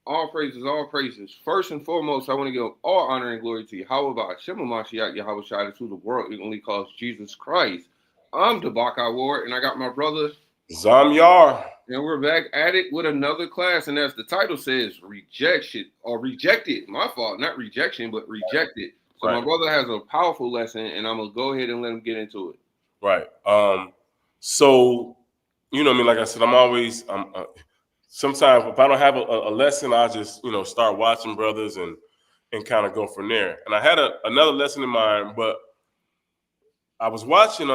All praises, all praises. First and foremost, I want to give all honor and glory to Yahweh Shema Mashiach, Yahweh Shai, to the world. It only calls Jesus Christ. I'm Debakai Ward, and I got my brother Zamyar. and we're back at it with another class. And as the title says, rejection or rejected. My fault, not rejection, but rejected. So Right. my brother has a powerful lesson, and I'm gonna go ahead and let him get into it. Right. So, you know, I mean, like I said, sometimes if I don't have a lesson, I just, start watching brothers and kind of go from there. And I had another lesson in mind, but I was watching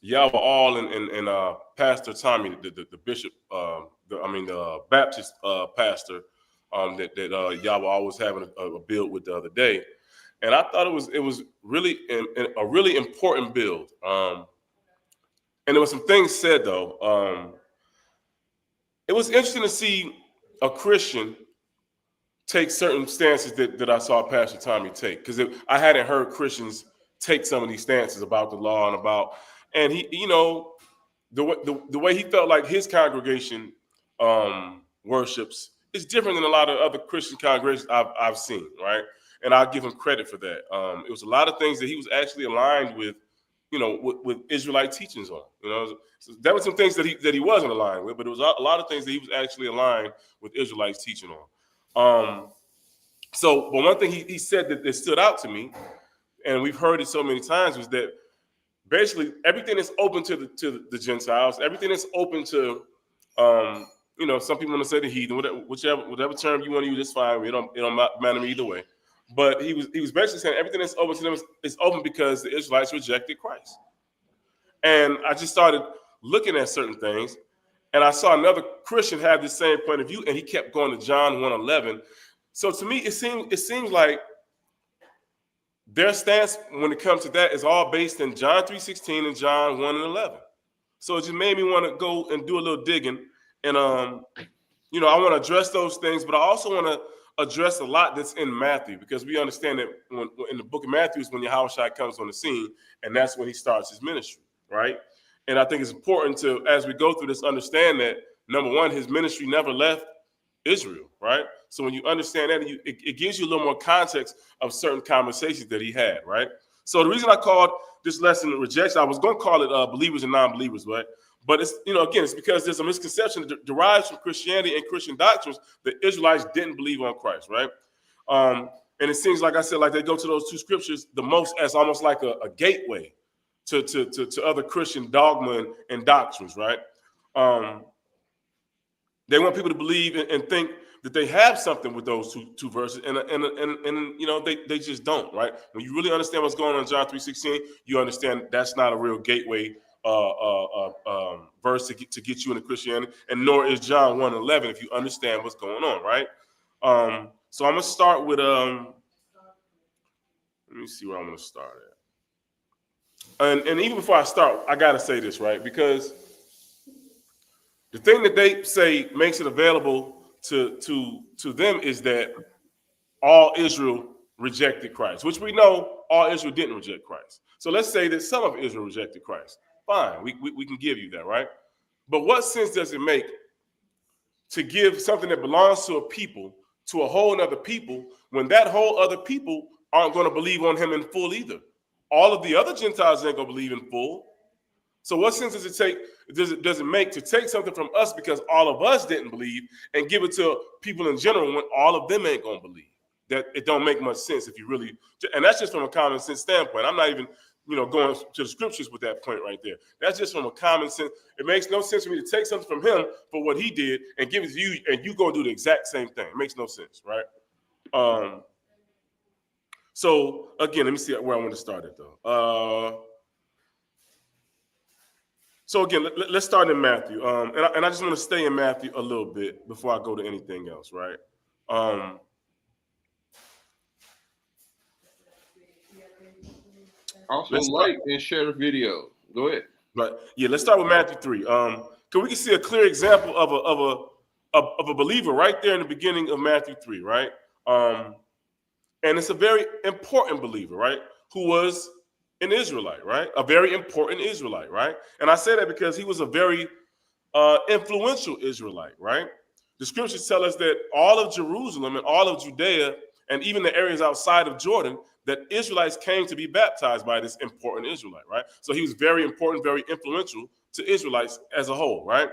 Yahweh All and Pastor Tommy, the bishop, the Baptist pastor that Yahweh All was having a build with the other day, and I thought it was really a really important build. And there was some things said though. It was interesting to see a Christian take certain stances that I saw Pastor Tommy take, because I hadn't heard Christians take some of these stances about the law and he, the way he felt like his congregation worships is different than a lot of other Christian congregations I've seen, right? And I'll give him credit for that. It was a lot of things that he was actually aligned with, with Israelite teachings on. So there were some things that he wasn't aligned with, but it was a lot of things that he was actually aligned with Israelites teaching on. But one thing he said that stood out to me, and we've heard it so many times, was that basically everything is open to the Gentiles, everything is open to, some people want to say the heathen, whatever term you want to use, it's fine. It don't matter me either way. But he was basically saying everything that's open to them is open because the Israelites rejected Christ. And I just started looking at certain things, and I saw another Christian have the same point of view, and he kept going to John 1:11. So to me, it seems like their stance when it comes to that is all based in John 3:16 and John 1:11. So it just made me want to go and do a little digging, and I want to address those things, but I also want to address a lot that's in Matthew, because we understand that in the book of Matthew is when Yahushua comes on the scene, and that's when he starts his ministry, right? And I think it's important to, as we go through this, understand that, number one, his ministry never left Israel, right? So when you understand that, it gives you a little more context of certain conversations that he had, right? So the reason I called this lesson rejection, I was going to call it believers and non-believers, right? But it's, again, it's because there's a misconception that derives from Christianity and Christian doctrines that Israelites didn't believe on Christ, right? And it seems, like I said, like they go to those two scriptures the most as almost like a gateway to other Christian dogma and doctrines, right? They want people to believe and think that they have something with those two verses, and they just don't, right? When you really understand what's going on in John 3:16, you understand that's not a real gateway verse to get you into Christianity, and nor is John 1:11 if you understand what's going on, right? So I'm gonna start with let me see where I'm gonna start at. And even before I start, I gotta say this, right? Because the thing that they say makes it available to them is that all Israel rejected Christ, which we know all Israel didn't reject Christ. So let's say that some of Israel rejected Christ. Fine, we can give you that, right? But what sense does it make to give something that belongs to a people to a whole other people when that whole other people aren't going to believe on him in full either? All of the other Gentiles ain't going to believe in full. So what sense does it make to take something from us because all of us didn't believe and give it to people in general when all of them ain't going to believe? That it don't make much sense if you really, and that's just from a common sense standpoint. I'm not even going to the scriptures with that point right there. That's just from a common sense. It makes no sense for me to take something from him for what he did and give it to you, and you go do the exact same thing. It makes no sense, right? So again, let me see where I want to start it though. So again, let's start in Matthew, and I just want to stay in Matthew a little bit before I go to anything else, right? Also, like and share the video. Go ahead. Right. Yeah. Let's start with Matthew 3. Because we can see a clear example of a believer right there in the beginning of Matthew 3, right? And it's a very important believer, right? Who was an Israelite, right? A very important Israelite, right? And I say that because he was a very influential Israelite, right? The scriptures tell us that all of Jerusalem and all of Judea and even the areas outside of Jordan, that Israelites came to be baptized by this important Israelite, right? So he was very important, very influential to Israelites as a whole, right?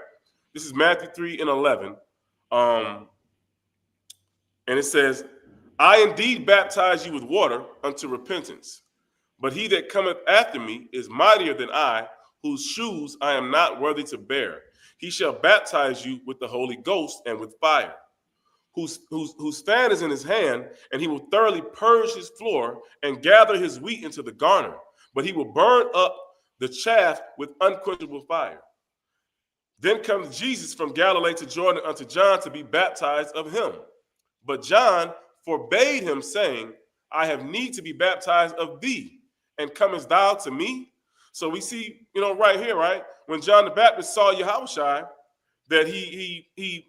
This is Matthew 3:11. And it says, I indeed baptize you with water unto repentance, but he that cometh after me is mightier than I, whose shoes I am not worthy to bear. He shall baptize you with the Holy Ghost and with fire, whose fan is in his hand, and he will thoroughly purge his floor and gather his wheat into the garner, but he will burn up the chaff with unquenchable fire. Then comes Jesus from Galilee to Jordan unto John to be baptized of him. But John forbade him, saying, I have need to be baptized of thee, and comest thou to me? So we see, right here, right? When John the Baptist saw Yahushua, that he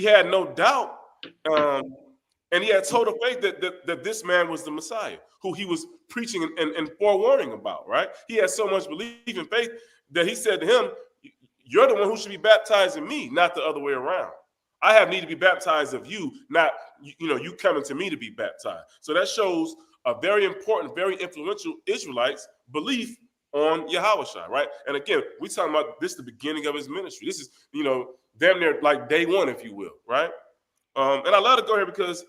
had no doubt, and he had total faith that this man was the Messiah, who he was preaching and forewarning about, right? He had so much belief and faith that he said to him, you're the one who should be baptized in me, not the other way around. I have need to be baptized of you, not you coming to me to be baptized. So that shows a very important, very influential Israelites' belief on Yahushua, right? And again, we're talking about this the beginning of his ministry. This is, damn near like day one, if you will, right? And I love to go here because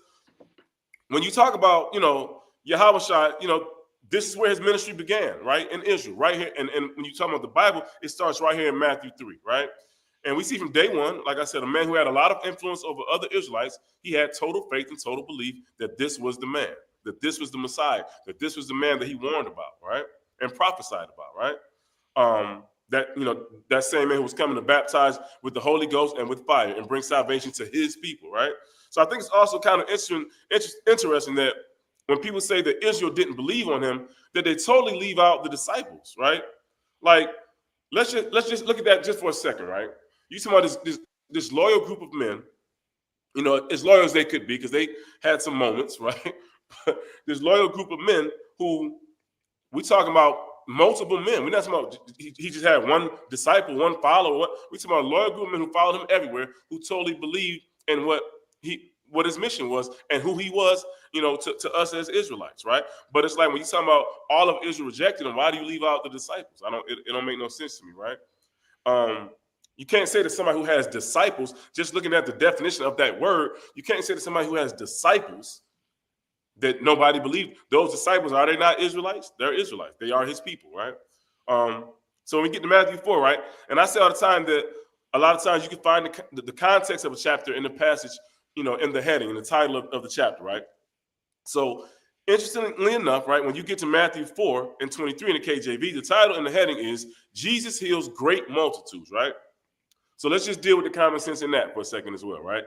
when you talk about, Yahushua, this is where his ministry began, right? In Israel, right here. And when you talk about the Bible, it starts right here in Matthew 3, right? And we see from day one, like I said, a man who had a lot of influence over other Israelites. He had total faith and total belief that this was the man, that this was the Messiah, that this was the man that he warned about, right? And prophesied about, right? That same man who was coming to baptize with the Holy Ghost and with fire and bring salvation to his people, right? So I think it's also kind of interesting that when people say that Israel didn't believe on him, that they totally leave out the disciples, right? Like, let's just look at that just for a second, right? You talking about this loyal group of men, as loyal as they could be, because they had some moments, right? This loyal group of men who we talking about multiple men. We're not talking about he just had one disciple, one follower. We talking about a loyal group of men who followed him everywhere, who totally believed in what his mission was and who he was, to us as Israelites, right? But it's like when you talking about all of Israel rejected him, why do you leave out the disciples? It don't make no sense to me, right? You can't say to somebody who has disciples, just looking at the definition of that word, you can't say to somebody who has disciples that nobody believed. Those disciples, are they not Israelites? They're Israelites. They are his people, right? So when we get to Matthew 4, right? And I say all the time that a lot of times you can find the context of a chapter in the passage, in the heading, in the title of the chapter, right? So interestingly enough, right, when you get to Matthew 4:23 in the KJV, the title and the heading is Jesus Heals Great Multitudes, right? So let's just deal with the common sense in that for a second as well, right?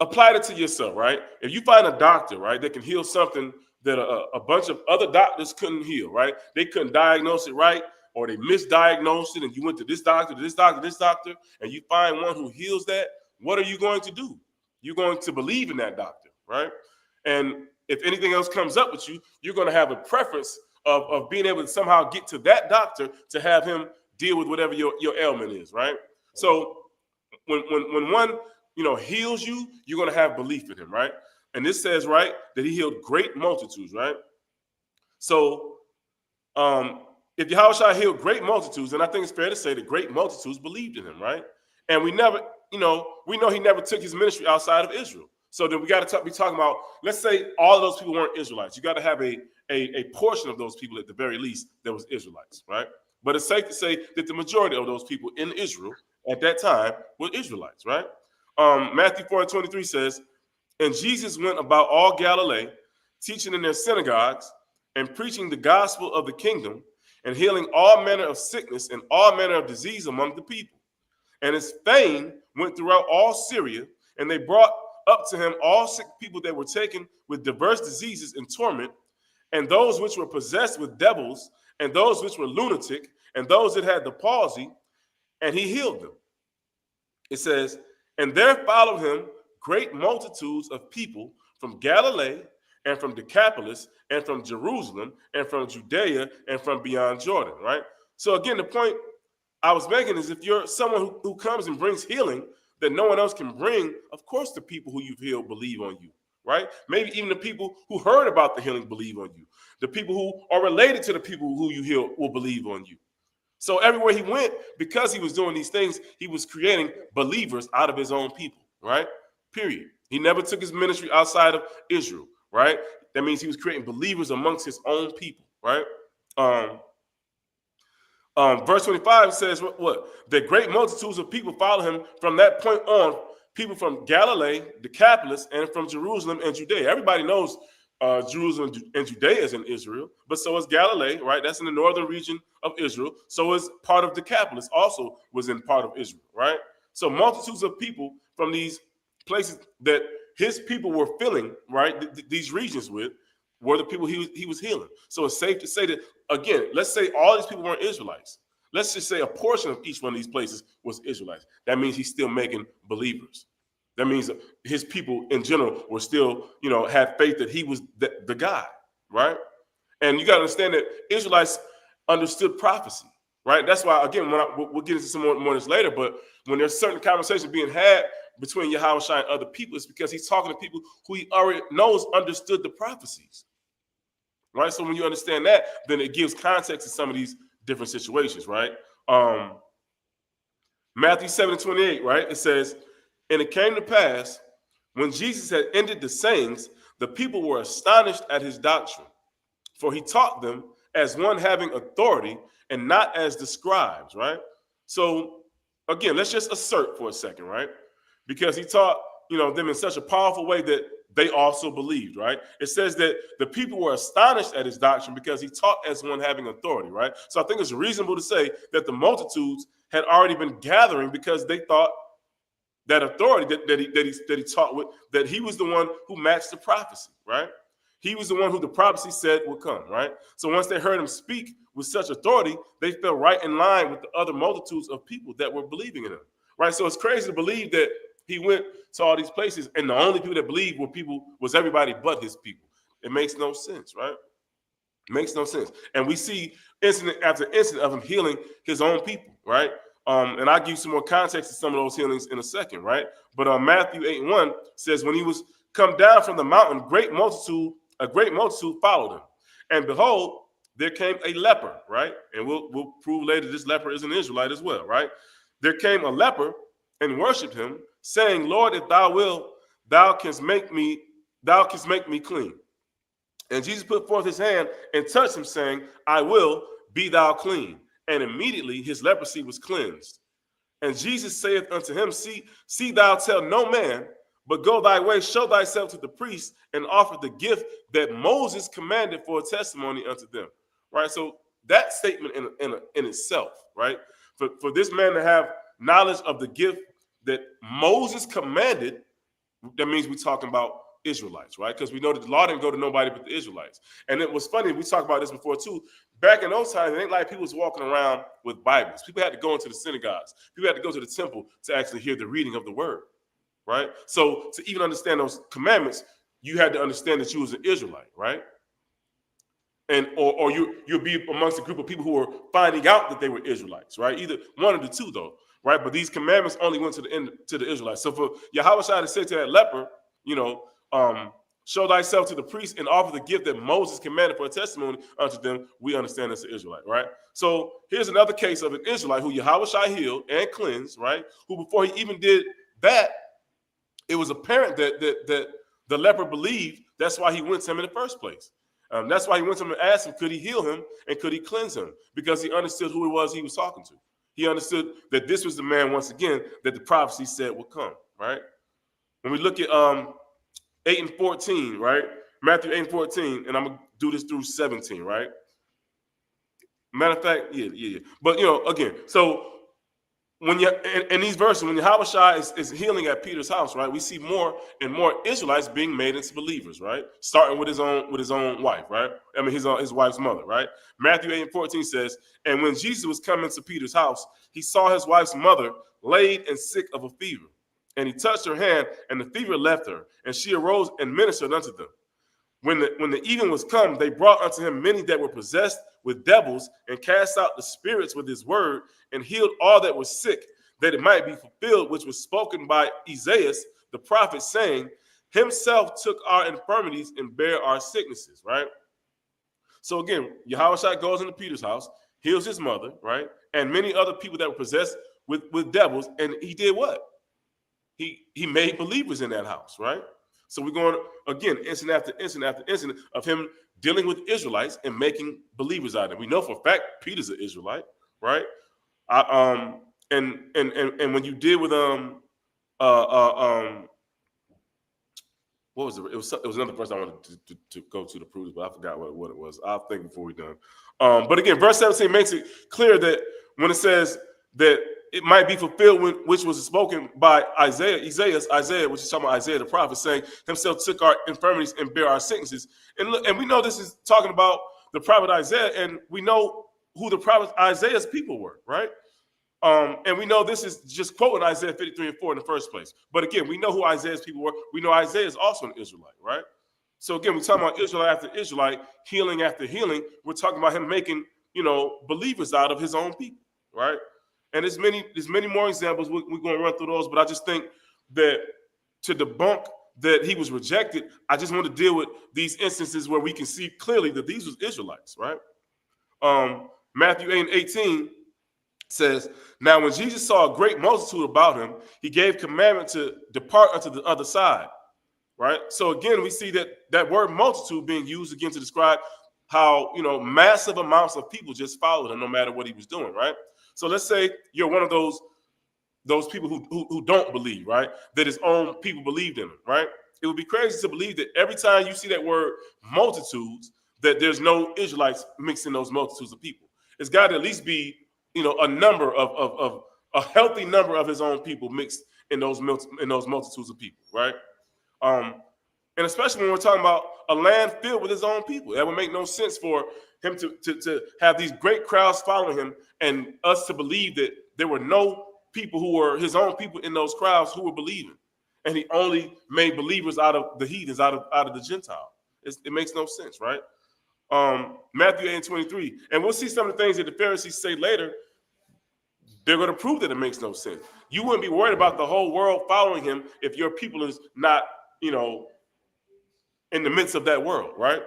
Apply it to yourself, right? If you find a doctor, right, that can heal something that a bunch of other doctors couldn't heal, right? They couldn't diagnose it right, or they misdiagnosed it, and you went to this doctor, this doctor, this doctor, and you find one who heals that, what are you going to do? You're going to believe in that doctor, right? And if anything else comes up with you, you're going to have a preference of being able to somehow get to that doctor to have him deal with whatever your ailment is, right? So when one heals you, you're going to have belief in him, right? And this says, right, that he healed great multitudes, right? So if Yahushua healed great multitudes, then I think it's fair to say that great multitudes believed in him, right? And we know he never took his ministry outside of Israel. So then we got to be talking about, let's say all of those people weren't Israelites. You got to have a portion of those people at the very least that was Israelites, right? But it's safe to say that the majority of those people in Israel at that time were Israelites, right? Matthew 4:23 says, and Jesus went about all Galilee, teaching in their synagogues and preaching the gospel of the kingdom and healing all manner of sickness and all manner of disease among the people. And his fame went throughout all Syria, and they brought up to him all sick people that were taken with diverse diseases and torment, and those which were possessed with devils, and those which were lunatic, and those that had the palsy, and he healed them. It says, and there followed him great multitudes of people from Galilee and from Decapolis and from Jerusalem and from Judea and from beyond Jordan, right? So again, the point I was making is if you're someone who comes and brings healing, that no one else can bring, of course the people who you've healed believe on you, right? Maybe even the people who heard about the healing believe on you. The people who are related to the people who you heal will believe on you. So everywhere he went, because he was doing these things, he was creating believers out of his own people, right? Period. He never took his ministry outside of Israel, right? That means he was creating believers amongst his own people, right? Verse 25 says what? The great multitudes of people follow him. From that point on, people from Galilee, Decapolis, and from Jerusalem and Judea. Everybody knows Jerusalem and Judea is in Israel, but so is Galilee, right? That's in the northern region of Israel. So is part of Decapolis, also was in part of Israel, right? So multitudes of people from these places that his people were filling, right, these regions with, were the people he was healing. So it's safe to say that, again, let's say all these people weren't Israelites. Let's just say a portion of each one of these places was Israelites. That means he's still making believers. That means his people in general were still, had faith that he was the guy, right? And you got to understand that Israelites understood prophecy, right? That's why, again, we'll get into some more of this later, but when there's certain conversations being had between Yahushua and other people, it's because he's talking to people who he already knows understood the prophecies, right? So when you understand that, then it gives context to some of these different situations, right? Matthew 7:28, right? It says, and it came to pass, when Jesus had ended the sayings, the people were astonished at his doctrine, for he taught them as one having authority and not as the scribes, right? So, again, let's just assert for a second, right? Because he taught, them in such a powerful way that they also believed, right? It says that the people were astonished at his doctrine because he taught as one having authority, right? So I think it's reasonable to say that the multitudes had already been gathering because they thought that authority that he taught with, that he was the one who matched the prophecy, right? He was the one who the prophecy said would come, right? So once they heard him speak with such authority, they fell right in line with the other multitudes of people that were believing in him, right? So it's crazy to believe that he went to all these places and the only people that believed was everybody but his people. It makes no sense, right? It makes no sense. And we see incident after incident of him healing his own people, right? And I'll give you some more context to some of those healings in a second, right? But Matthew 8:1 says, when he was come down from the mountain, a great multitude followed him. And behold, there came a leper, right? And we'll prove later this leper is an Israelite as well, right? There came a leper and worshiped him, saying, Lord, if thou wilt, thou canst make me clean. And Jesus put forth his hand and touched him, saying, I will, be thou clean. And immediately his leprosy was cleansed. And Jesus saith unto him, See thou tell no man, but go thy way, show thyself to the priest, and offer the gift that Moses commanded for a testimony unto them. Right? So that statement in itself, right? For this man to have knowledge of the gift that Moses commanded, that means we're talking about Israelites, right? Because we know that the law didn't go to nobody but the Israelites. And it was funny, we talked about this before too. Back in those times, it ain't like people was walking around with Bibles. People had to go into the synagogues. People had to go to the temple to actually hear the reading of the word, right? So to even understand those commandments, you had to understand that you was an Israelite, right? And or you'll be amongst a group of people who were finding out that they were Israelites, right? Either one of the two, though, right? But these commandments only went to the Israelites. So for Yahushua to say to that leper, show thyself to the priest and offer the gift that Moses commanded for a testimony unto them, we understand as an Israelite, right? So here's another case of an Israelite who Yahushua healed and cleansed, right? Who before he even did that, it was apparent that the leper believed. That's why he went to him in the first place. That's why he went to him and asked him, could he heal him and could he cleanse him? Because he understood who it was he was talking to. He understood that this was the man, once again, that the prophecy said would come, right? When we look at 8 and 14, right? Matthew 8 and 14, and I'm going to do this through 17, right? Matter of fact, yeah. But, again, so when you in these verses, when Yahushua is healing at Peter's house, right, we see more and more Israelites being made into believers, right? Starting with his own wife, right? I mean, his wife's mother, right? Matthew 8 and 14 says, and when Jesus was coming to Peter's house, he saw his wife's mother laid and sick of a fever. And he touched her hand, and the fever left her, and she arose and ministered unto them. When the evening was come, they brought unto him many that were possessed with devils, and cast out the spirits with his word, and healed all that were sick, that it might be fulfilled, which was spoken by Isaiah, the prophet, saying, himself took our infirmities and bare our sicknesses, right? So again, Yahushua goes into Peter's house, heals his mother, right? And many other people that were possessed with devils. And he did what? He made believers in that house, right? So we're going, again, incident after incident after incident of him dealing with Israelites and making believers out of them. We know for a fact Peter's an Israelite, right? And when you deal with what was it? It was another verse I wanted to go to prove this, but I forgot what it was. I'll think before we're done. But again, verse 17 makes it clear that when it says that it might be fulfilled, which was spoken by Isaiah, which is talking about Isaiah the prophet, saying himself took our infirmities and bare our sicknesses. And we know this is talking about the prophet Isaiah, and we know who the prophet Isaiah's people were, right? And we know this is just quoting Isaiah 53 and 4 in the first place. But again, we know who Isaiah's people were. We know Isaiah is also an Israelite, right? So again, we're talking about Israelite after Israelite, healing after healing. We're talking about him making, believers out of his own people, right? And there's many more examples. We're going to run through those, but I just think that to debunk that he was rejected, I just want to deal with these instances where we can see clearly that these was Israelites, right? Matthew 8:18 says, now when Jesus saw a great multitude about him, he gave commandment to depart unto the other side, right? So again, we see that word multitude being used again to describe how, massive amounts of people just followed him no matter what he was doing, right? So let's say you're one of those people who don't believe, right? That his own people believed in him, right? It would be crazy to believe that every time you see that word multitudes, that there's no Israelites mixed in those multitudes of people. It's got to at least be, a number of a healthy number of his own people mixed in those multitudes of people, right? And especially when we're talking about a land filled with his own people, that would make no sense for him to have these great crowds following him and us to believe that there were no people who were his own people in those crowds who were believing, and he only made believers out of the heathens, out of the Gentile. It makes no sense, right? Matthew 8:23, and we'll see some of the things that the Pharisees say later. They're going to prove that it makes no sense. You wouldn't be worried about the whole world following him if your people is not, in the midst of that world, right?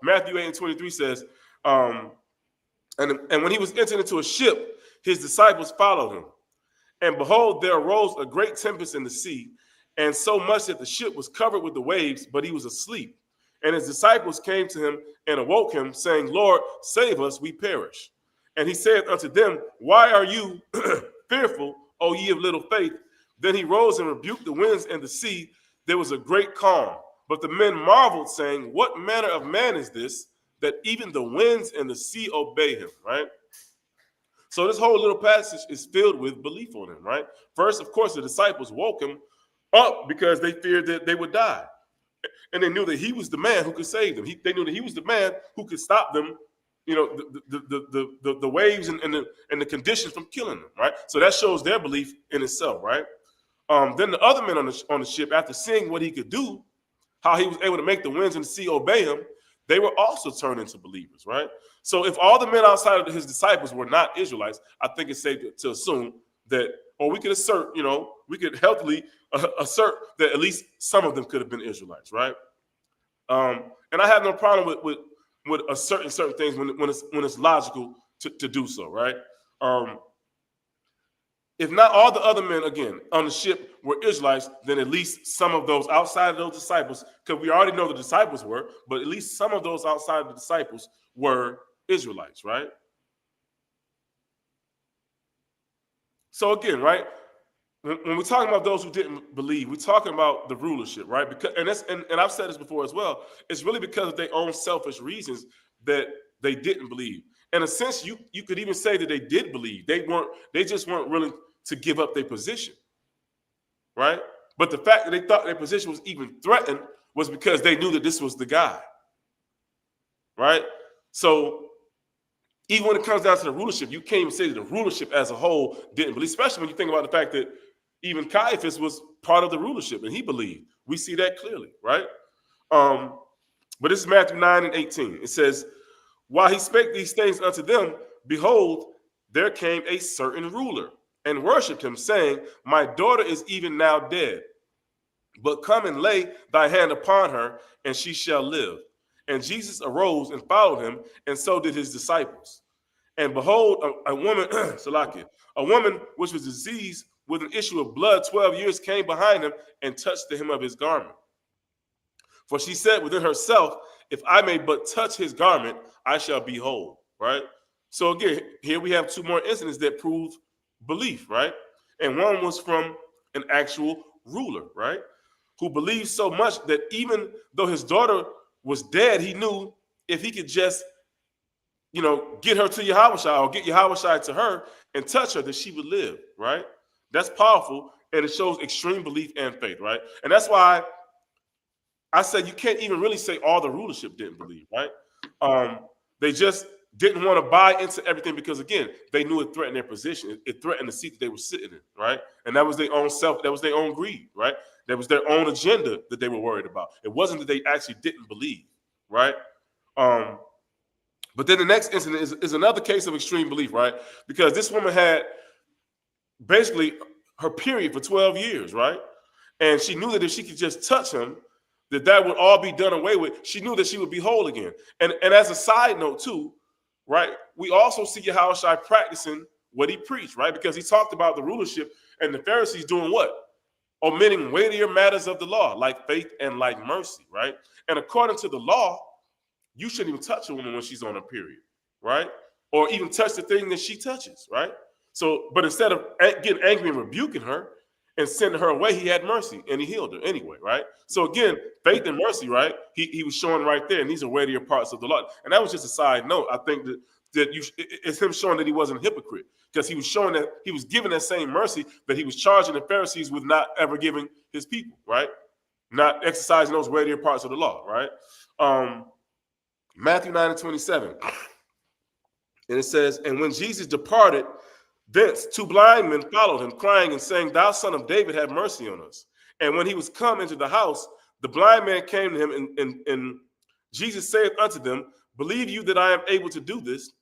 Matthew 8:23 says, and when he was entered into a ship, his disciples followed him. And behold, there arose a great tempest in the sea, and so much that the ship was covered with the waves, but he was asleep. And his disciples came to him and awoke him, saying, Lord, save us, we perish. And he said unto them, why are you fearful, O ye of little faith? Then he rose and rebuked the winds and the sea. There was a great calm. But the men marveled, saying, what manner of man is this, that even the winds and the sea obey him, right? So this whole little passage is filled with belief on him, right? First, of course, the disciples woke him up because they feared that they would die. And they knew that he was the man who could save them. They knew that he was the man who could stop them, the waves and the conditions from killing them, right? So that shows their belief in itself, right? Then the other men on the ship, after seeing what he could do, how he was able to make the winds and the sea obey him, they were also turned into believers, right? So if all the men outside of his disciples were not Israelites, I think it's safe to assume that, or we could assert, we could healthily assert that at least some of them could have been Israelites, right? And I have no problem with asserting certain things when it's logical to do so, right? If not all the other men, again, on the ship were Israelites, then at least some of those outside of those disciples, because we already know the disciples were, but at least some of those outside of the disciples were Israelites, right? So again, right, when we're talking about those who didn't believe, we're talking about the rulership, right? Because and I've said this before as well, it's really because of their own selfish reasons that they didn't believe. In a sense, you could even say that they did believe. They just weren't willing to give up their position, right? But the fact that they thought their position was even threatened was because they knew that this was the guy, right? So even when it comes down to the rulership, you can't even say that the rulership as a whole didn't believe, especially when you think about the fact that even Caiaphas was part of the rulership and he believed. We see that clearly, right? But this is Matthew 9:18. It says, while he spake these things unto them, behold, there came a certain ruler and worshipped him, saying, My daughter is even now dead. But come and lay thy hand upon her, and she shall live. And Jesus arose and followed him, and so did his disciples. And behold, a woman, Salakia, a woman which was diseased with an issue of blood 12 years came behind him and touched the hem of his garment. For she said within herself, if I may but touch his garment, I shall be whole, right? So again, here we have two more incidents that prove belief, right? And one was from an actual ruler, right? Who believed so much that even though his daughter was dead, he knew if he could just, get her to Yahushua or get Yahushua to her and touch her, that she would live, right? That's powerful, and it shows extreme belief and faith, right? And that's why I said you can't even really say all the rulership didn't believe, right? They just didn't want to buy into everything because, again, they knew it threatened their position. It threatened the seat that they were sitting in, right? And that was their own self. That was their own greed, right? That was their own agenda that they were worried about. It wasn't that they actually didn't believe, right? But then the next incident is another case of extreme belief, right? Because this woman had basically her period for 12 years, right? And she knew that if she could just touch him, that would all be done away with. She knew that she would be whole again. And as a side note too, right, we also see Yahushua practicing what he preached, right? Because he talked about the rulership and the Pharisees doing what? Omitting weightier matters of the law, like faith and like mercy, right? And according to the law, you shouldn't even touch a woman when she's on her period, right? Or even touch the thing that she touches, right? So, but instead of getting angry and rebuking her and sending her away, he had mercy and he healed her anyway, right? So again, faith and mercy, right? He was showing right there, and these are weightier parts of the law. And that was just a side note. I think that it's him showing that he wasn't a hypocrite, because he was showing that he was giving that same mercy that he was charging the Pharisees with not ever giving his people, right? Not exercising those weightier parts of the law, right? Matthew 9:27. And it says, and when Jesus departed thence, two blind men followed him, crying and saying, Thou son of David, have mercy on us. And when he was come into the house, the blind man came to him, and Jesus saith unto them, Believe you that I am able to do this?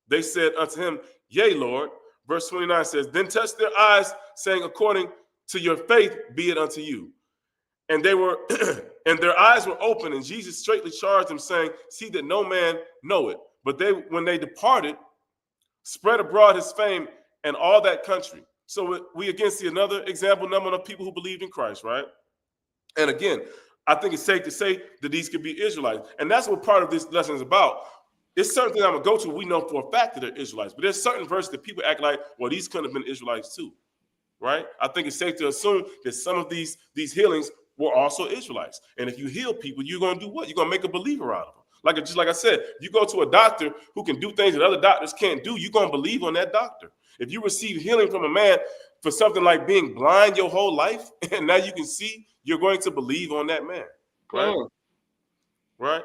They said unto him, Yea, Lord. Verse 29 says, Then touched their eyes, saying, According to your faith be it unto you. And they were, and their eyes were open, and Jesus straightly charged them, saying, See that no man know it. But they, when they departed, spread abroad his fame and all that country. So we again see another example number of people who believed in Christ, right? And again, I think it's safe to say that these could be Israelites. And that's what part of this lesson is about. It's certain things I'm going to go to. We know for a fact that they're Israelites. But there's certain verses that people act like, well, these couldn't have been Israelites too, right? I think it's safe to assume that some of these healings were also Israelites. And if you heal people, you're going to do what? You're going to make a believer out of them. Just like I said, you go to a doctor who can do things that other doctors can't do, you're going to believe on that doctor. If you receive healing from a man for something like being blind your whole life, and now you can see, you're going to believe on that man, right? Right?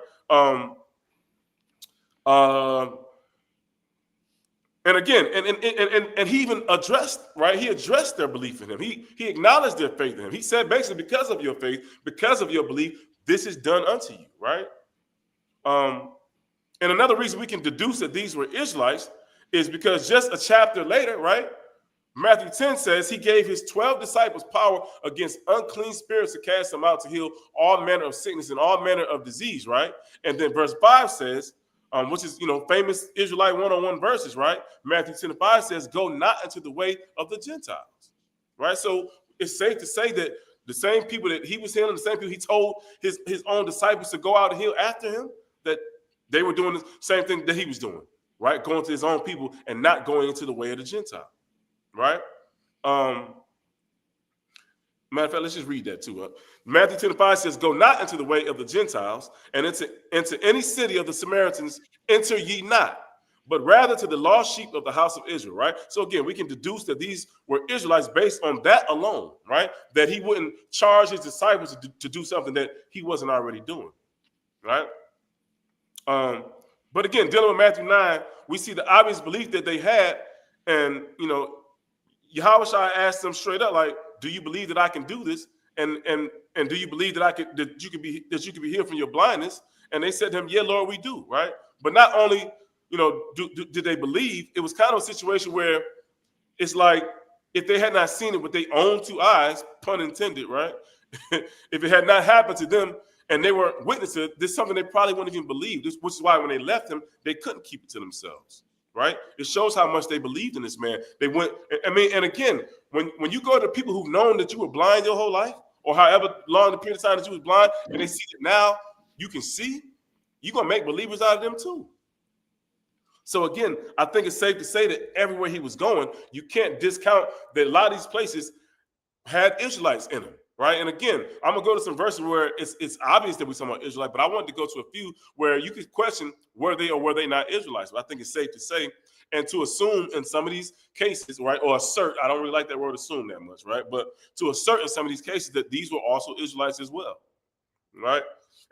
And again, and he even addressed, right? He addressed their belief in him. He acknowledged their faith in him. He said, basically, because of your faith, because of your belief, this is done unto you, right? And another reason we can deduce that these were Israelites is because just a chapter later, right? Matthew 10 says he gave his 12 disciples power against unclean spirits to cast them out, to heal all manner of sickness and all manner of disease, right? And then verse 5 says, which is, famous Israelite 101 verses, right? Matthew 10:5 says, Go not into the way of the Gentiles, right? So it's safe to say that the same people that he was healing, the same people he told his own disciples to go out and heal after him, that they were doing the same thing that he was doing, right? Going to his own people and not going into the way of the Gentile, right? Matter of fact, let's just read that too. Matthew 10:5 says, Go not into the way of the Gentiles, and into any city of the Samaritans enter ye not, but rather to the lost sheep of the house of Israel, right? So again, we can deduce that these were Israelites based on that alone, right? That he wouldn't charge his disciples to do something that he wasn't already doing, right? But again, dealing with Matthew 9, we see the obvious belief that they had, and Yahushua asked them straight up, like, do you believe that I can do this? And do you believe that you could be healed from your blindness? And they said to him, Yeah, Lord, we do, right? But not only, did they believe, it was kind of a situation where it's like, if they had not seen it with their own two eyes, pun intended, right? If it had not happened to them and they weren't witnesses, this is something they probably wouldn't even believe. Which is why when they left him, they couldn't keep it to themselves, right? It shows how much they believed in this man. They went, I mean, and again, when you go to people who've known that you were blind your whole life, or however long the period of time that you was blind, and they see that now you can see, you're going to make believers out of them too. So again, I think it's safe to say that everywhere he was going, you can't discount that a lot of these places had Israelites in them, right? And again, I'm going to go to some verses where it's obvious that we're talking about Israelites, but I wanted to go to a few where you could question were they or were they not Israelites. But I think it's safe to say and to assume in some of these cases, right, or assert, I don't really like that word assume that much, right? But to assert in some of these cases that these were also Israelites as well, right?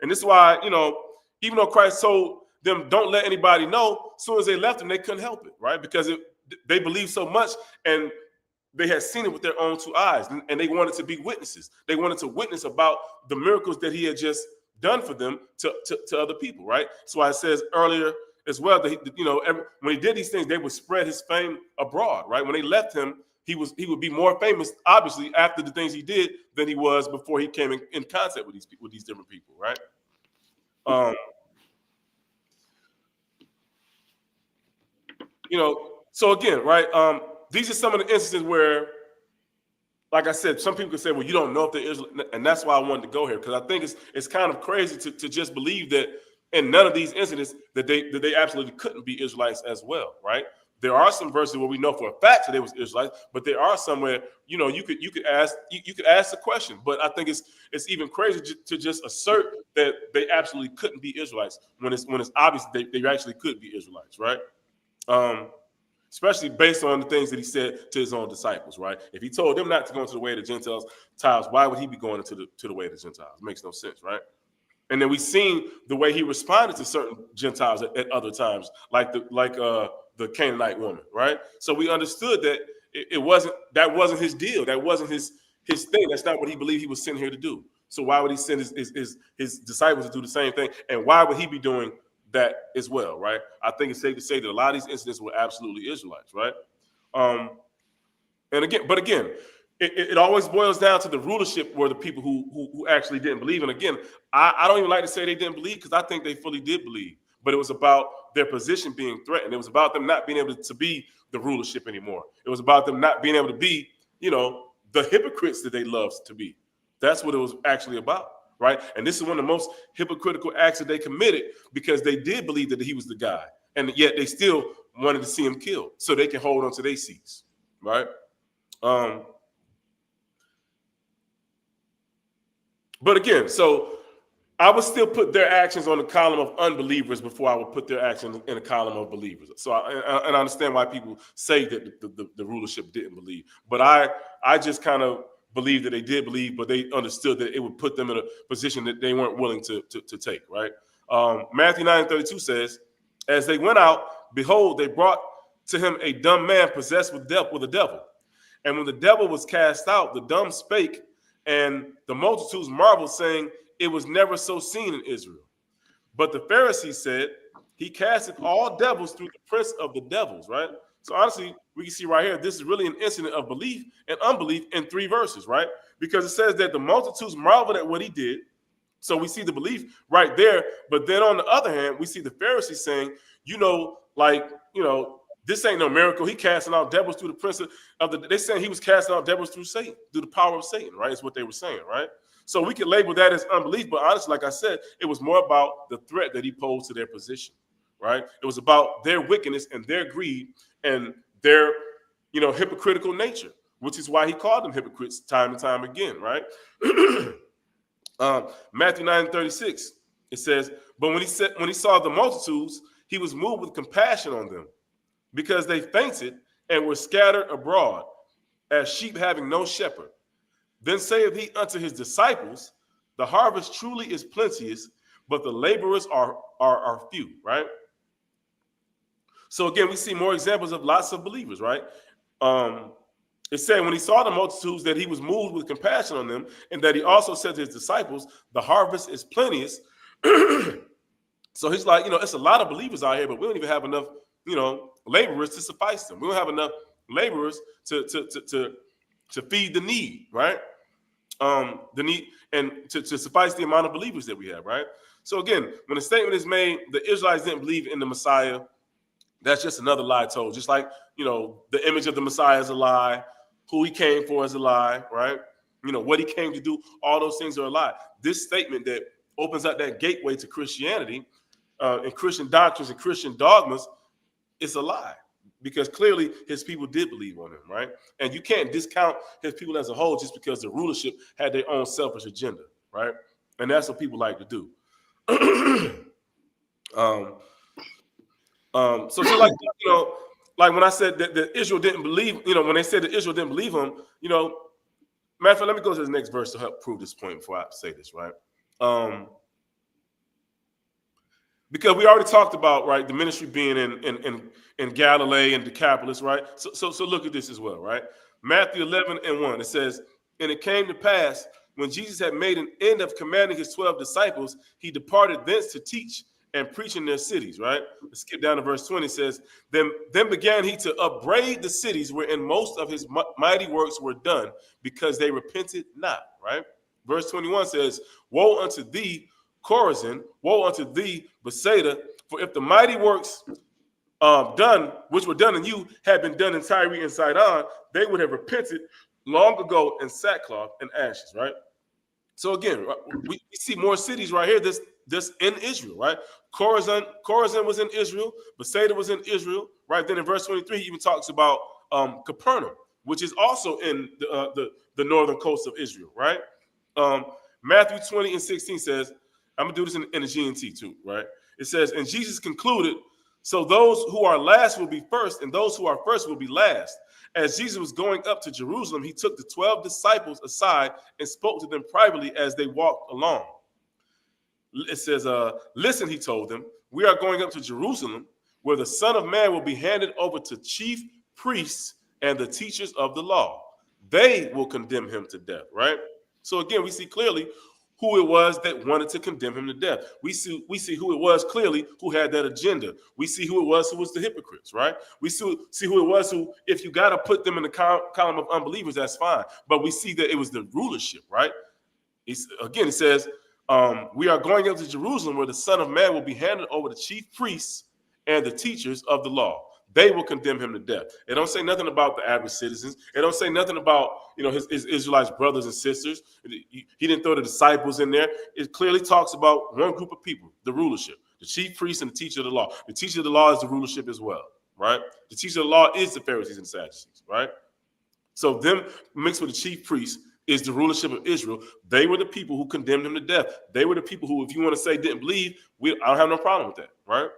And this is why, you know, even though Christ told them don't let anybody know, as soon as they left him, they couldn't help it, right? Because they believed so much and they had seen it with their own two eyes, and they wanted to be witnesses. They wanted to witness about the miracles that he had just done for them to other people, right? So I says earlier as well that when he did these things, they would spread his fame abroad, right? When they left him, he would be more famous, obviously, after the things he did than he was before he came in contact with these different people, right? So again, right? These are some of the instances where, like I said, some people could say, well, you don't know if there is, and that's why I wanted to go here, because I think it's kind of crazy to just believe that in none of these incidents that they absolutely couldn't be Israelites as well, right? There are some verses where we know for a fact that they was Israelites, but there are some where, you could ask the question, but I think it's even crazy to just assert that they absolutely couldn't be Israelites when it's obvious they actually could be Israelites, right? Especially based on the things that he said to his own disciples, right? If he told them not to go into the way of the Gentiles, why would he be going into the way of the Gentiles? It makes no sense, right? And then we've seen the way he responded to certain Gentiles at other times, like the Canaanite woman, right? So we understood that that wasn't his deal. That wasn't his thing. That's not what he believed he was sent here to do. So why would he send his disciples to do the same thing? And why would he be doing that as well, right? I think it's safe to say that a lot of these incidents were absolutely Israelites, right? And again, it always boils down to the rulership were the people who actually didn't believe. And again, I don't even like to say they didn't believe because I think they fully did believe. But it was about their position being threatened. It was about them not being able to be the rulership anymore. It was about them not being able to be, the hypocrites that they loved to be. That's what it was actually about, right? And this is one of the most hypocritical acts that they committed because they did believe that he was the guy. And yet they still wanted to see him killed so they can hold on to their seats, right? But again, so I would still put their actions on the column of unbelievers before I would put their actions in a column of believers. So I understand why people say that the rulership didn't believe. But I just kind of believe that they did believe, but they understood that it would put them in a position that they weren't willing to take, right? Matthew 9:32 says, as they went out, behold, they brought to him a dumb man possessed with a devil. And when the devil was cast out, the dumb spake, and the multitudes marveled, saying, it was never so seen in Israel. But the Pharisees said, he casteth all devils through the prince of the devils, right? So honestly, we can see right here, this is really an incident of belief and unbelief in 3 verses, right? Because it says that the multitudes marveled at what he did. So we see the belief right there. But then on the other hand, we see the Pharisees saying, this ain't no miracle. He casting out devils through the prince of the, they saying he was casting out devils through Satan, through the power of Satan, right? Is what they were saying, right? So we can label that as unbelief, but honestly, like I said, it was more about the threat that he posed to their position, right? It was about their wickedness and their greed and their, hypocritical nature, which is why he called them hypocrites time and time again, right? Matthew 9:36, it says, but when he saw the multitudes, he was moved with compassion on them because they fainted and were scattered abroad as sheep having no shepherd. Then saith he unto his disciples, the harvest truly is plenteous, but the laborers are few, right? So again, we see more examples of lots of believers, right? It said when he saw the multitudes that he was moved with compassion on them, and that he also said to his disciples, the harvest is plenteous. So he's like, it's a lot of believers out here, but we don't even have enough, laborers to suffice them. We don't have enough laborers to feed the need, right? The need and to suffice the amount of believers that we have, right? So again, when a statement is made, the Israelites didn't believe in the Messiah. That's just another lie told. Just like, the image of the Messiah is a lie. Who he came for is a lie, right? What he came to do, all those things are a lie. This statement that opens up that gateway to Christianity and Christian doctrines and Christian dogmas is a lie, because clearly his people did believe on him, right? And you can't discount his people as a whole just because the rulership had their own selfish agenda, right? And that's what people like to do. So like, like when I said that Israel didn't believe, when they said that Israel didn't believe him, matter of fact, let me go to the next verse to help prove this point before I say this, right? Because we already talked about, right, the ministry being in Galilee and Decapolis, right? So look at this as well, right? Matthew 11:1, it says, and it came to pass when Jesus had made an end of commanding his 12 disciples, he departed thence to teach and preach in their cities, right? Let's skip down to verse 20. It says, then began he to upbraid the cities wherein most of his mighty works were done, because they repented not, right? Verse 21 says, woe unto thee, Chorazin, woe unto thee, Bethsaida, for if the mighty works done, which were done in you, had been done in Tyre and Sidon, they would have repented long ago in sackcloth and ashes, right? So again, we see more cities right here this in Israel, right? Chorazin was in Israel, Bethsaida was in Israel, right? Then in verse 23, he even talks about Capernaum, which is also in the northern coast of Israel, right? Matthew 20:16 says, I'm gonna do this in the GNT too, right? It says, and Jesus concluded, so those who are last will be first, and those who are first will be last. As Jesus was going up to Jerusalem, he took the 12 disciples aside and spoke to them privately as they walked along. It says, listen, he told them, we are going up to Jerusalem, where the Son of Man will be handed over to chief priests and the teachers of the law. They will condemn him to death, right? So again, we see clearly who it was that wanted to condemn him to death. We see who it was clearly who had that agenda. We see who it was who was the hypocrites, right? We see who it was who, if you got to put them in the column of unbelievers, that's fine. But we see that it was the rulership, right? It says, we are going up to Jerusalem, where the Son of Man will be handed over to chief priests and the teachers of the law. They will condemn him to death. It don't say nothing about the average citizens. It don't say nothing about his Israelite brothers and sisters. He didn't throw the disciples in there. It clearly talks about one group of people, the rulership, the chief priests and the teacher of the law. The teacher of the law is the rulership as well, right? The teacher of the law is the Pharisees and Sadducees, right? So them mixed with the chief priests is the rulership of Israel. They were the people who condemned him to death. They were the people who, if you want to say didn't believe, I don't have no problem with that, right?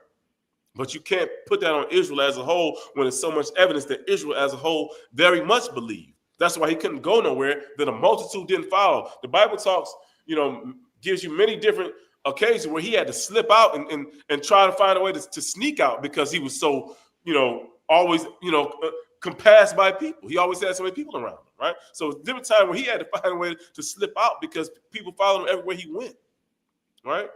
But you can't put that on Israel as a whole when there's so much evidence that Israel as a whole very much believed. That's why he couldn't go nowhere, that a multitude didn't follow. The Bible talks, gives you many different occasions where he had to slip out and try to find a way to sneak out, because he was so, always, compassed by people. He always had so many people around him, right? So different time where he had to find a way to slip out because people followed him everywhere he went, right?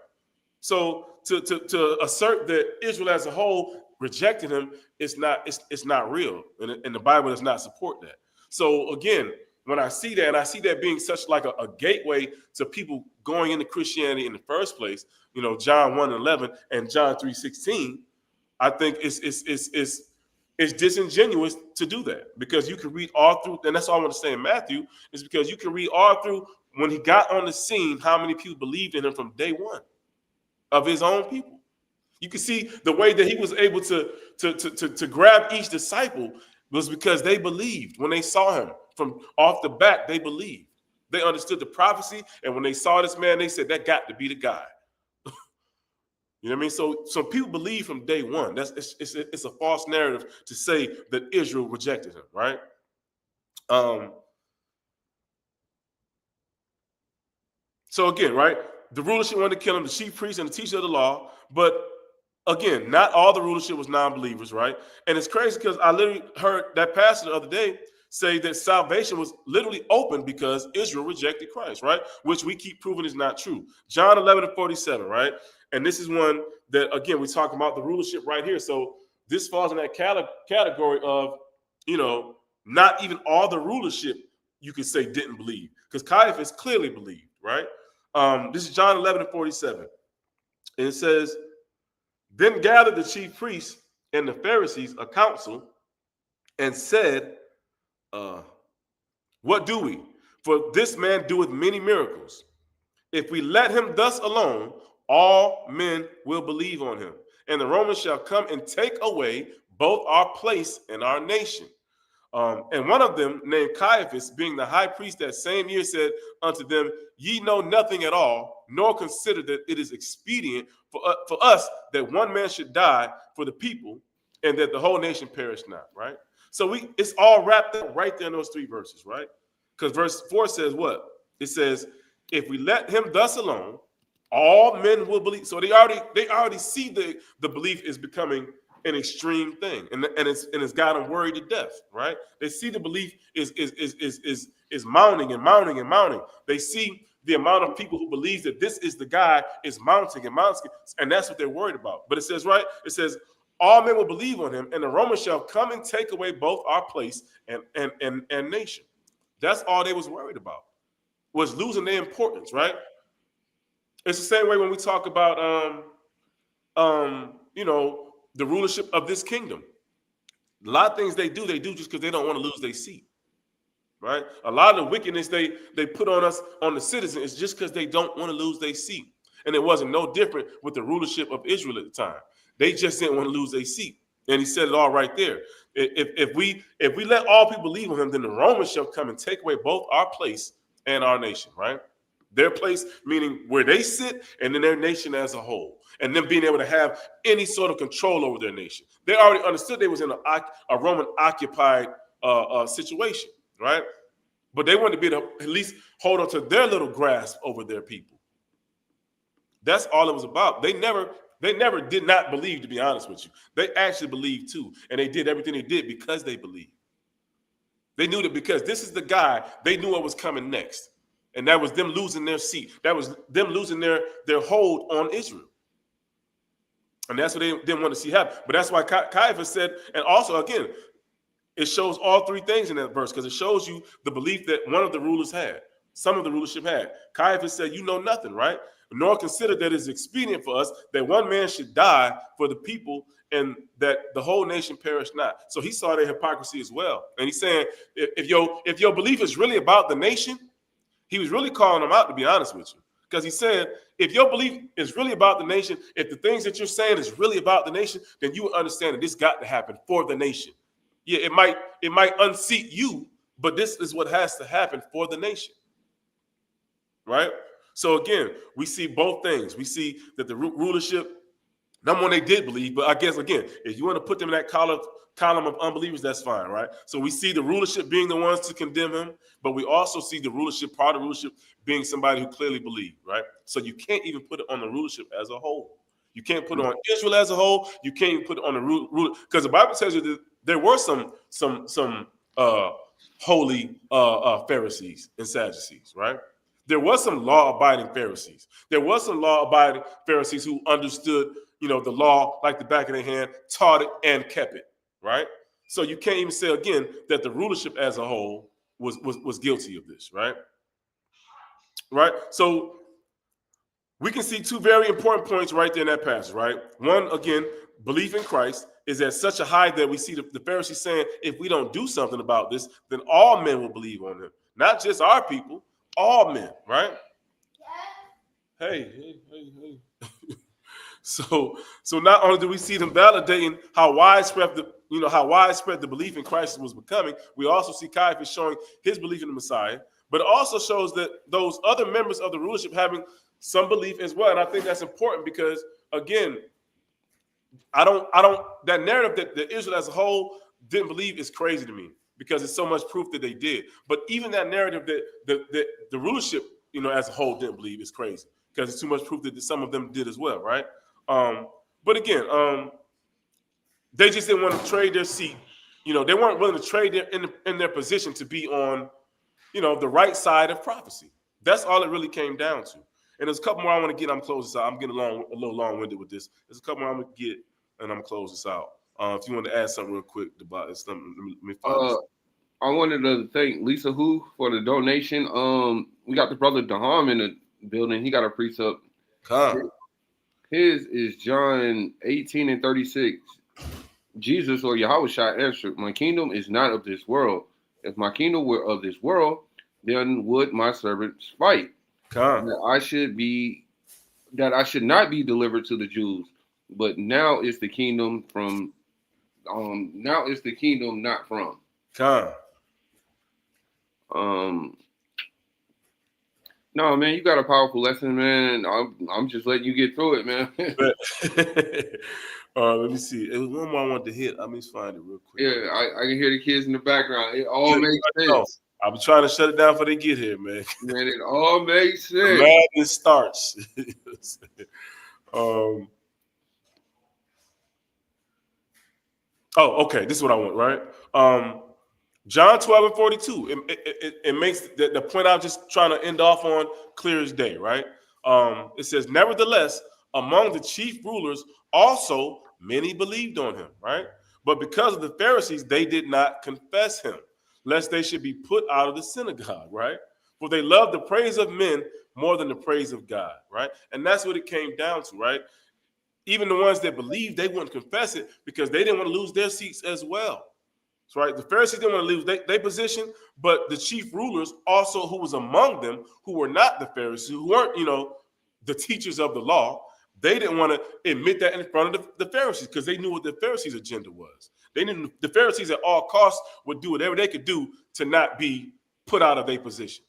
So to assert that Israel as a whole rejected him, it's not real, and the Bible does not support that. So again, when I see that, and I see that being such like a gateway to people going into Christianity in the first place, John 1:11 and John 3:16, I think it's disingenuous to do that, because you can read all through, and that's all I want to say in Matthew, is because you can read all through when he got on the scene, how many people believed in him from day one of his own people. You can see the way that he was able to grab each disciple was because they believed. When they saw him from off the bat, they believed. They understood the prophecy, and when they saw this man, they said, that got to be the guy. You know what I mean? So people believe from day one. It's a false narrative to say that Israel rejected him, right? So again, right? The rulership wanted to kill him, the chief priest and the teacher of the law. But again, not all the rulership was non-believers, right? And it's crazy because I literally heard that pastor the other day say that salvation was literally open because Israel rejected Christ, right? Which we keep proving is not true. John 11:47, right? And this is one that, again, we're talking about the rulership right here. So this falls in that category of not even all the rulership you could say didn't believe, because Caiaphas clearly believed, right? This is John 11:47. And it says, then gathered the chief priests and the Pharisees a council and said, what do we? For this man doeth many miracles. If we let him thus alone, all men will believe on him. And the Romans shall come and take away both our place and our nation. And one of them, named Caiaphas, being the high priest that same year, said unto them, ye know nothing at all, nor consider that it is expedient for us that one man should die for the people, and that the whole nation perish not, right? So it's all wrapped up right there in those three verses, right? Because verse 4 says what? It says, if we let him thus alone, all men will believe. So they already see the belief is becoming an extreme thing, and it's got them worried to death, right? They see the belief is mounting and mounting and mounting. They see the amount of people who believe that this is the guy is mounting and mounting, and that's what they're worried about. But it says, right? It says, all men will believe on him, and the Romans shall come and take away both our place and nation. That's all they was worried about, was losing their importance, right? It's the same way when we talk about the rulership of this kingdom. A lot of things they do just because they don't want to lose their seat, right? A lot of the wickedness they put on us, on the citizen, is just because they don't want to lose their seat. And it wasn't no different with the rulership of Israel at the time. They just didn't want to lose their seat. And he said it all right there. If we let all people believe on him, then the Romans shall come and take away both our place and our nation, right? Their place, meaning where they sit, and then their nation as a whole, and them being able to have any sort of control over their nation. They already understood they was in a Roman occupied situation, right? But they wanted to be able to at least hold on to their little grasp over their people. That's all it was about. They never did not believe, to be honest with you. They actually believed too, and they did everything they did because they believed. They knew that because this is the guy, they knew what was coming next. And that was them losing their seat. That was them losing their hold on Israel. And that's what they didn't want to see happen. But that's why Caiaphas said, and also, again, it shows all three things in that verse, because it shows you the belief that one of the rulers had, some of the rulership had. Caiaphas said, you know nothing, right? Nor consider that it is expedient for us that one man should die for the people, and that the whole nation perish not. So he saw their hypocrisy as well. And he's saying, if your belief is really about the nation, he was really calling them out, to be honest with you, because he said, if your belief is really about the nation, if the things that you're saying is really about the nation, then you will understand that this got to happen for the nation. Yeah, it might unseat you, but this is what has to happen for the nation, right? So again, we see both things. We see that the rulership, number one, they did believe, but I guess, again, if you want to put them in that column of unbelievers, that's fine, right? So we see the rulership being the ones to condemn him, but we also see the rulership, part of rulership, being somebody who clearly believed, right? So you can't even put it on the rulership as a whole. You can't put it on Israel as a whole. You can't even put it on the ruler, because the Bible tells you that there were some holy Pharisees and Sadducees, right? There was some law-abiding Pharisees. There was some law-abiding Pharisees who understood, the law like the back of their hand, taught it, and kept it, right? So you can't even say, again, that the rulership as a whole was guilty of this, right? Right? So we can see two very important points right there in that passage, right? One, again, belief in Christ is at such a high that we see the Pharisees saying, if we don't do something about this, then all men will believe on him. Not just our people, all men, right? Hey. So not only do we see them validating how widespread the belief in Christ was becoming, we also see Caiaphas showing his belief in the Messiah, but it also shows that those other members of the rulership having some belief as well. And I think that's important because, again, that narrative that the Israel as a whole didn't believe is crazy to me, because it's so much proof that they did. But even that narrative that the rulership, as a whole didn't believe is crazy, because it's too much proof that some of them did as well, right? But again, they just didn't want to trade their seat. They weren't willing to trade in their position to be on, the right side of prophecy. That's all it really came down to. And there's a couple more I want to get. I'm closing this out. I'm getting a little long-winded with this. There's a couple more I'm going to get, and I'm going to close this out. If you want to add something real quick about it, let me find this. I wanted to thank Lisa Hu for the donation. We got the brother Daham in the building. He got a precept. His is John 18:36. Jesus or Yahushua answered, "My kingdom is not of this world. If my kingdom were of this world, then would my servants fight. That I should not be delivered to the Jews. But now is the kingdom from now is the kingdom not from." No, man, you got a powerful lesson, man. I'm just letting you get through it, man. Let me see. It was one more I wanted to hit. Let me find it real quick. Yeah, I can hear the kids in the background. It all makes sense. I've been trying to shut it down before they get here, man. Man, it all makes sense. Madness starts. Okay. This is what I want, right? John 12:42. It makes the point I'm just trying to end off on clear as day, right? It says, "Nevertheless, among the chief rulers also many believed on him," right? "But because of the Pharisees, they did not confess him, lest they should be put out of the synagogue," right? "For they loved the praise of men more than the praise of God," right? And that's what it came down to, right? Even the ones that believed, they wouldn't confess it because they didn't want to lose their seats as well. That's right. The Pharisees didn't want to lose their position, but the chief rulers also, who was among them, who were not the Pharisees, who weren't, the teachers of the law, they didn't want to admit that in front of the Pharisees because they knew what the Pharisees' agenda was. They knew the Pharisees at all costs would do whatever they could do to not be put out of their position.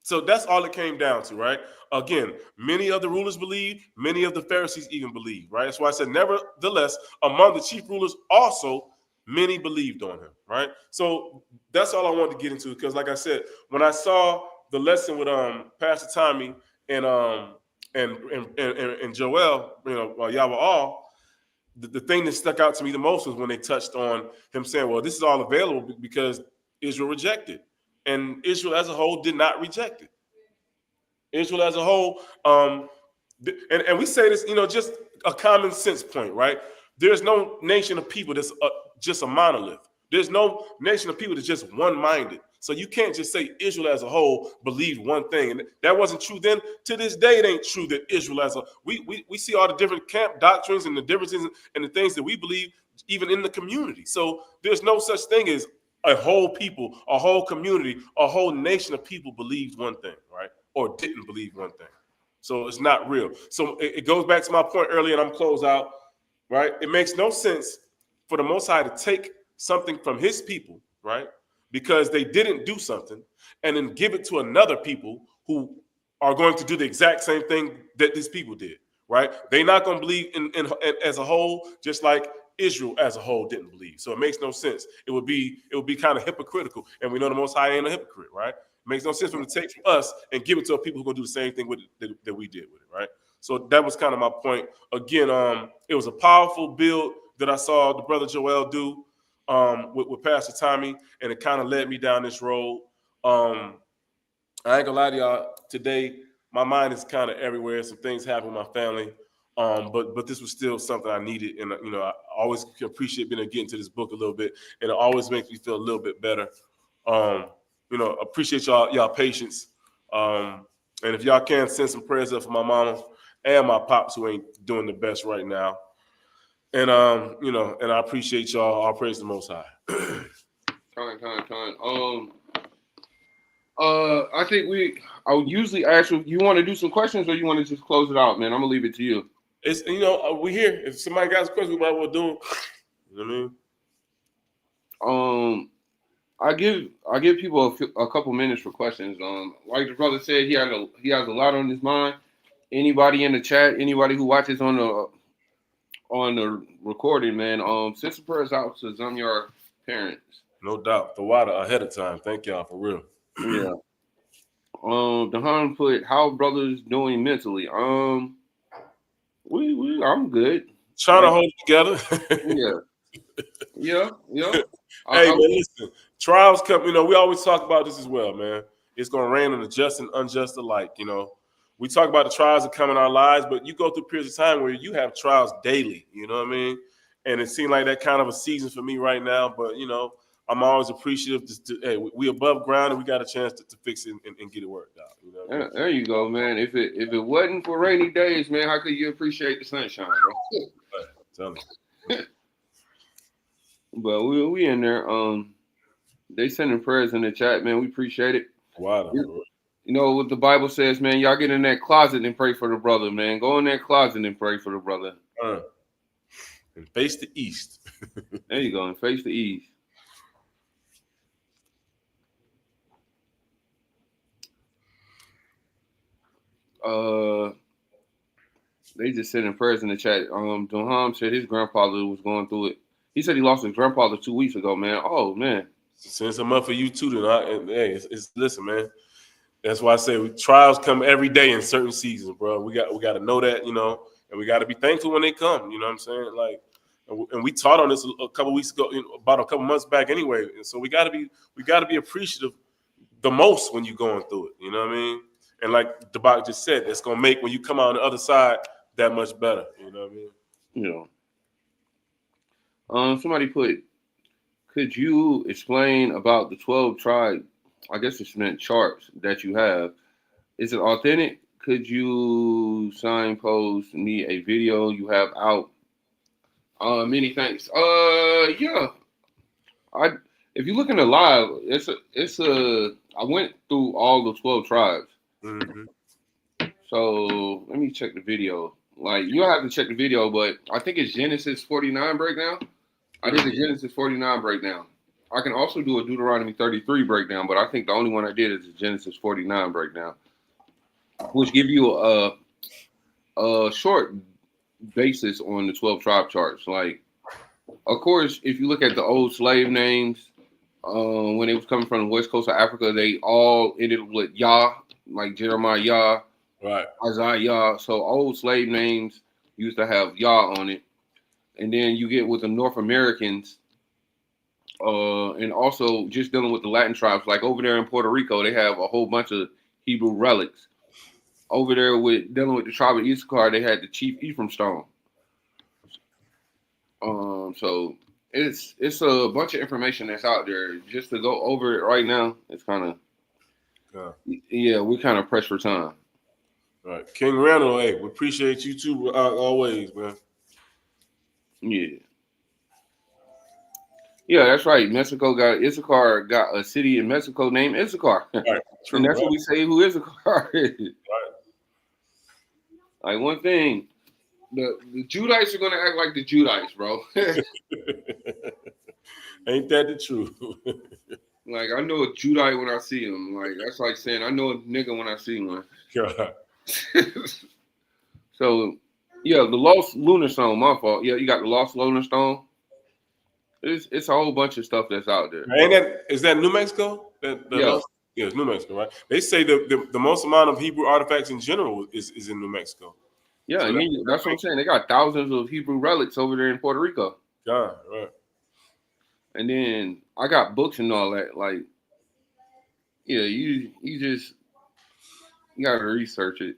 So that's all it came down to, right? Again, many of the rulers believed, many of the Pharisees even believed, right? That's why I said, nevertheless, among the chief rulers also, many believed on him, right? So that's all I wanted to get into because, like I said, when I saw the lesson with Pastor Tommy and Joel, Yahweh, the thing that stuck out to me the most was when they touched on him saying, "Well, this is all available because Israel rejected." And Israel as a whole did not reject it. Israel as a whole, and we say this, just a common sense point, right? There's no nation of people that's just a monolith. There's no nation of people that's just one-minded. So you can't just say Israel as a whole believed one thing. And that wasn't true then. To this day, it ain't true that Israel as a we see all the different camp doctrines and the differences and the things that we believe even in the community. So there's no such thing as a whole people, a whole community, a whole nation of people believed one thing, right? Or didn't believe one thing. So it's not real. So it goes back to my point earlier, and I'm close out, right? It makes no sense for the Most High to take something from his people, right? Because they didn't do something, and then give it to another people who are going to do the exact same thing that these people did, right? They're not going to believe in as a whole, just like Israel as a whole didn't believe. So it makes no sense. It would be kind of hypocritical. And we know the Most High ain't a hypocrite, right? It makes no sense for him to take from us and give it to people who are going to do the same thing with it that we did with it, right? So that was kind of my point. Again, it was a powerful build that I saw the brother Joel do with Pastor Tommy, and it kind of led me down this road. I ain't gonna lie to y'all, today my mind is kind of everywhere. Some things happened with my family. But this was still something I needed, and I always appreciate being able to get into this book a little bit, and it always makes me feel a little bit better. Appreciate y'all patience, and if y'all can send some prayers up for my mama and my pops who ain't doing the best right now, and and I appreciate y'all. All praise the Most High. I think I would usually ask you want to do some questions or you want to just close it out, man. I'm gonna leave it to you. It's we here. If somebody got a question, we might well do. You know what I mean? I give people a couple minutes for questions. Like the brother said, he has a lot on his mind. Anybody in the chat, anybody who watches on the recording, man. Send some prayers out to Zamyar parents. No doubt. The water ahead of time. Thank y'all for real. Yeah. Dahan put, how brothers doing mentally? I'm good. Trying to hold it together. Yeah. Hey, man, listen. Trials come. We always talk about this as well, man. It's gonna rain on the just and unjust alike. We talk about the trials that come in our lives, but you go through periods of time where you have trials daily. You know what I mean? and it seemed like that kind of a season for me right now. But I'm always appreciative. Hey, we above ground and we got a chance to fix it and get it worked out. There you go, man. If it wasn't for rainy days, man, how could you appreciate the sunshine, bro? Tell me. But we in there. They sending prayers in the chat, man. We appreciate it. Wow. What the Bible says, man. Y'all get in that closet and pray for the brother, man. Go in that closet and pray for the brother. And face the east. There you go, and face the east. They just sending prayers in the chat. Duham said his grandfather was going through it. He said he lost his grandfather 2 weeks ago, man. Oh, man. Send some up for you too, then. Hey, listen, man. That's why I say trials come every day in certain seasons, bro. We got to know that, and we got to be thankful when they come. You know what I'm saying? Like, and we taught on this a couple weeks ago, about a couple months back, anyway. And so we got to be appreciative the most when you're going through it. You know what I mean? And like Dabak just said, it's gonna make when you come out on the other side that much better. You know what I mean? Somebody put, could you explain about the 12 tribe? I guess it's meant charts that you have. Is it authentic? Could you signpost me a video you have out? Many thanks. Yeah. If you look in the live, I went through all the 12 tribes. Mm-hmm. So let me check the video. Like, you'll have to check the video, but I think it's Genesis 49 breakdown. I did the Genesis 49 breakdown. I can also do a Deuteronomy 33 breakdown, but I think the only one I did is the Genesis 49 breakdown, which give you a short basis on the 12 tribe charts. Like, of course, if you look at the old slave names, when it was coming from the west coast of Africa, they all ended with Yah, like Jeremiah Yah, right, Isaiah Yah. So old slave names used to have Yah on it. And then you get with the North Americans, and also just dealing with the Latin tribes, like over there in Puerto Rico, they have a whole bunch of Hebrew relics. Over there with dealing with the tribe of Issachar, they had the Chief Ephraim stone. So it's a bunch of information that's out there. Just to go over it right now, it's kind of we're kind of pressed for time. All right, King Randall, hey, we appreciate you too, always, man. Yeah, that's right. Issachar got a city in Mexico named Issachar. Right. True, and that's what we say who Issachar is. Right. Like, one thing, the Judites are gonna act like the Judites, bro. Ain't that the truth? Like, I know a Judite when I see him. Like, that's like saying I know a nigga when I see one. God. So, yeah, the Lost Lunar Stone, my fault. Yeah, you got the Lost Lunar Stone. It's a whole bunch of stuff that's out there. Is that New Mexico? Yeah, it's New Mexico, right? They say the most amount of Hebrew artifacts in general is in New Mexico. Yeah, so that's what I'm saying. They got thousands of Hebrew relics over there in Puerto Rico. Yeah, right. And then I got books and all that. Like, yeah, you gotta research it.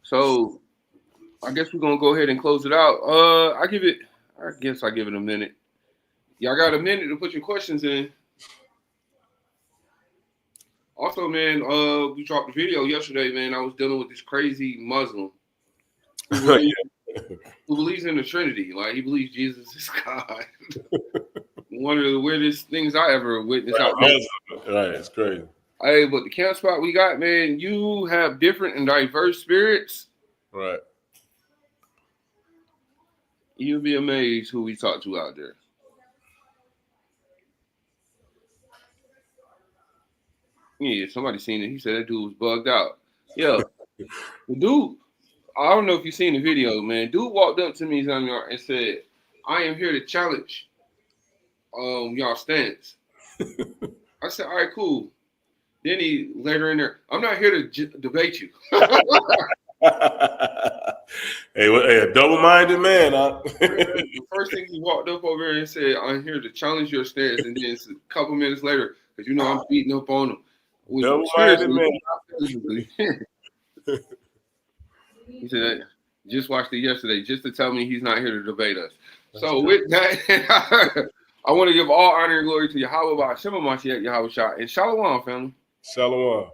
So I guess we're gonna go ahead and close it out. I guess I give it a minute. Y'all got a minute to put your questions in. Also, man, we dropped a video yesterday, man. I was dealing with this crazy Muslim who believes in the Trinity. Like, he believes Jesus is God. One of the weirdest things I ever witnessed out there. Right, it's crazy. Hey, but the camp spot we got, man, you have different and diverse spirits. Right. You'll be amazed who we talk to out there. Yeah, somebody seen it. He said that dude was bugged out. Yeah. The dude, I don't know if you seen the video, man. Dude walked up to me and said, I am here to challenge y'all stance. I said, all right, cool. Then he later in there, I'm not here to debate you. Hey, a double-minded man. Huh? The first thing he walked up over and said, I'm here to challenge your stance. And then a couple minutes later, because I'm beating up on him. Double-minded man. He said, just watched it yesterday just to tell me he's not here to debate us. So with that, I want to give all honor and glory to Yahweh Shema Mashiach Yahweh Shah and Shalom, family. Shalom.